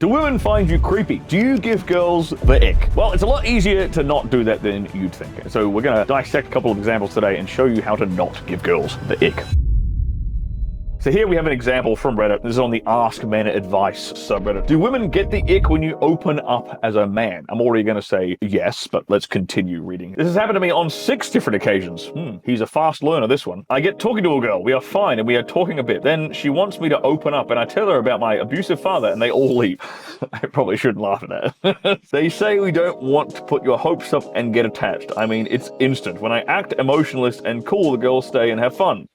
Do women find you creepy? Do you give girls the ick? Well, it's a lot easier to not do that than you'd think. So we're gonna dissect a couple of examples today and show you how to not give girls the ick. So here we have an example from Reddit. This is on the Ask Men Advice subreddit. Do women get the ick when you open up as a man? I'm already going to say yes, but let's continue reading. This has happened to me on 6 different occasions. He's a fast learner, this one. I get talking to a girl. We are fine, and we are talking a bit. Then she wants me to open up, and I tell her about my abusive father, and they all leave. I probably shouldn't laugh at that. They say we don't want to put your hopes up and get attached. I mean, it's instant. When I act emotionless and cool, the girls stay and have fun.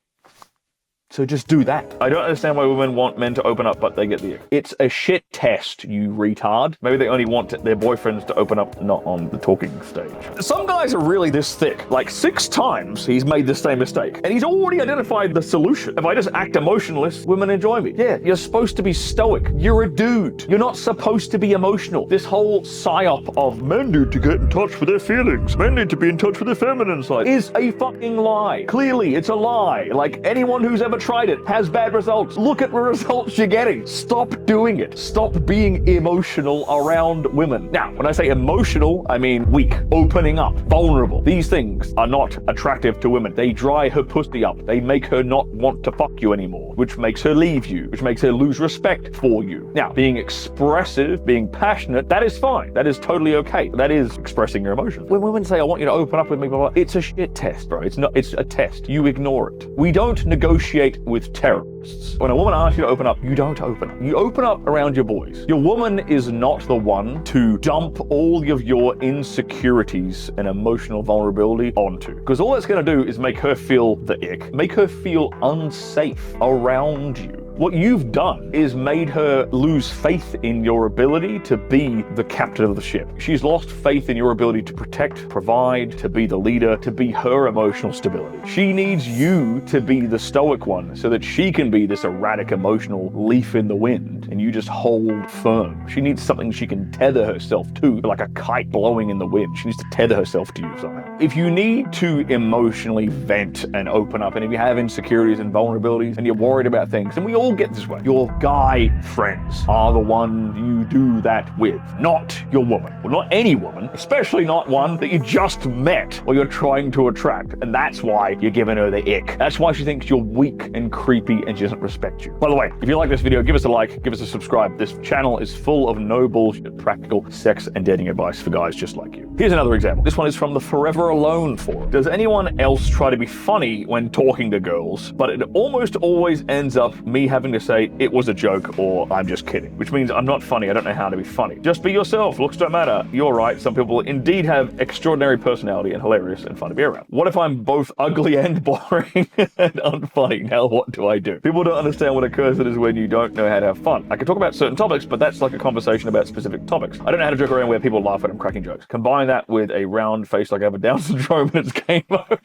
So just do that. I don't understand why women want men to open up, but they get the ick. It's a shit test, you retard. Maybe they only want their boyfriends to open up, not on the talking stage. Some guys are really this thick. Like 6 times he's made the same mistake, and he's already identified the solution. If I just act emotionless, women enjoy me. Yeah, you're supposed to be stoic. You're a dude. You're not supposed to be emotional. This whole psyop of men need to get in touch with their feelings, men need to be in touch with their feminine side is a fucking lie. Clearly, it's a lie. Like anyone who's ever tried it has bad results. Look at the results you're getting. Stop doing it. Stop being emotional around women. Now, when I say emotional, I mean weak, opening up, vulnerable. These things are not attractive to women. They dry her pussy up. They make her not want to fuck you anymore, which makes her leave you, which makes her lose respect for you. Now, being expressive, being passionate, that is fine. That is totally okay. That is expressing your emotions. When women say, I want you to open up with me, blah, blah, it's a shit test, bro. It's a test. You ignore it. We don't negotiate with terrorists. When a woman asks you to open up, you don't open up. You open up around your boys. Your woman is not the one to dump all of your insecurities and emotional vulnerability onto. Because all that's going to do is make her feel the ick, make her feel unsafe around you. What you've done is made her lose faith in your ability to be the captain of the ship. She's lost faith in your ability to protect, provide, to be the leader, to be her emotional stability. She needs you to be the stoic one so that she can be this erratic emotional leaf in the wind and you just hold firm. She needs something she can tether herself to, like a kite blowing in the wind. She needs to tether herself to you somehow. If you need to emotionally vent and open up, and if you have insecurities and vulnerabilities and you're worried about things, and we all get this way. Your guy friends are the one you do that with, not your woman. Well, not any woman, especially not one that you just met or you're trying to attract. And that's why you're giving her the ick. That's why she thinks you're weak and creepy and she doesn't respect you. By the way, if you like this video, give us a like, give us a subscribe. This channel is full of no bullshit, practical sex and dating advice for guys just like you. Here's another example. This one is from the Forever Alone forum. Does anyone else try to be funny when talking to girls, but it almost always ends up me having to say it was a joke or I'm just kidding, which means I'm not funny. I don't know how to be funny. Just be yourself. Looks don't matter. You're right. Some people indeed have extraordinary personality and hilarious and fun to be around. What if I'm both ugly and boring and unfunny? Now what do I do? People don't understand what occurs is when you don't know how to have fun. I can talk about certain topics, but that's like a conversation about specific topics. I don't know how to joke around where people laugh at I'm cracking jokes. Combine that with a round face like I have a Down syndrome and it's game over.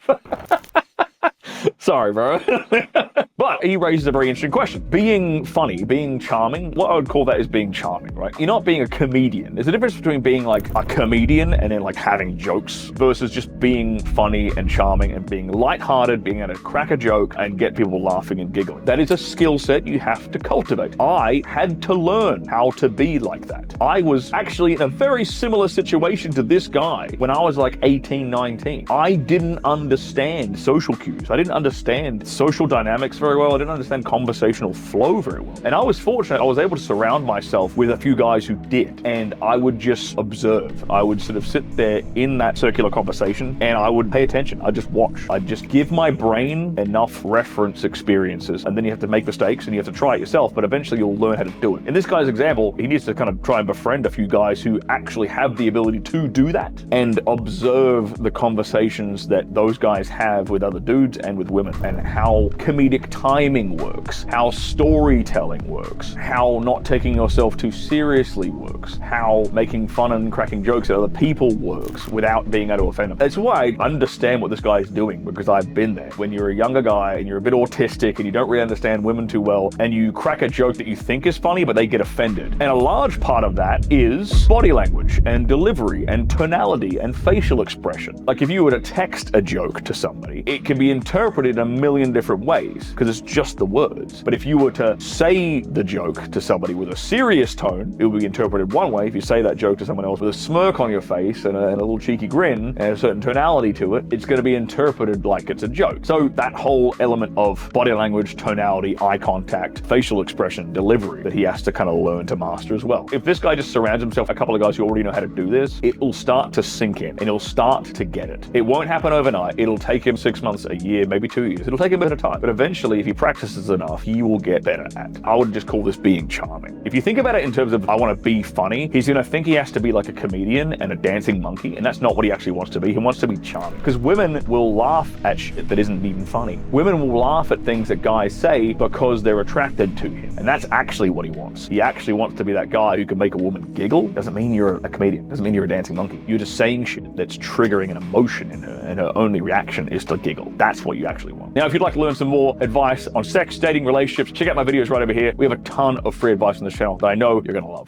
Sorry, bro. But he raises a very interesting question. Being funny, being charming, what I would call that is being charming, right? You're not being a comedian. There's a difference between being like a comedian and then like having jokes versus just being funny and charming and being lighthearted, being able to crack a joke and get people laughing and giggling. That is a skill set you have to cultivate. I had to learn how to be like that. I was actually in a very similar situation to this guy when I was like 18, 19. I didn't understand social cues. I didn't understand social dynamics very well. I didn't understand conversational flow very well. And I was fortunate. I was able to surround myself with a few guys who did. And I would just observe. I would sort of sit there in that circular conversation and I would pay attention. I'd just watch. I'd just give my brain enough reference experiences. And then you have to make mistakes and you have to try it yourself, but eventually you'll learn how to do it. In this guy's example, he needs to kind of try and befriend a few guys who actually have the ability to do that and observe the conversations that those guys have with other dudes and with women, and how comedic timing works, how storytelling works, how not taking yourself too seriously works, how making fun and cracking jokes at other people works without being able to offend them. That's why I understand what this guy is doing, because I've been there. When you're a younger guy and you're a bit autistic and you don't really understand women too well, and you crack a joke that you think is funny, but they get offended. And a large part of that is body language and delivery and tonality and facial expression. Like if you were to text a joke to somebody, it can be interpreted a million different ways because it's just the words. But if you were to say the joke to somebody with a serious tone, it would be interpreted one way. If you say that joke to someone else with a smirk on your face and a little cheeky grin and a certain tonality to it, it's going to be interpreted like it's a joke. So that whole element of body language, tonality, eye contact, facial expression, delivery that he has to kind of learn to master as well. If this guy just surrounds himself with a couple of guys who already know how to do this, it will start to sink in and he'll start to get it. It won't happen overnight. It'll take him 6 months, a year, maybe 2 years. It'll take him a bit of time. But eventually, if he practices enough, he will get better at it. I would just call this being charming. If you think about it in terms of I want to be funny, he's going to think he has to be like a comedian and a dancing monkey, and that's not what he actually wants to be. He wants to be charming. Because women will laugh at shit that isn't even funny. Women will laugh at things that guys say because they're attracted to him. And that's actually what he wants. He actually wants to be that guy who can make a woman giggle. Doesn't mean you're a comedian. Doesn't mean you're a dancing monkey. You're just saying shit that's triggering an emotion in her, and her only reaction is to giggle. That's what you actually want. Now, if you'd like to learn some more advice on sex, dating, relationships, check out my videos right over here. We have a ton of free advice on this channel that I know you're going to love.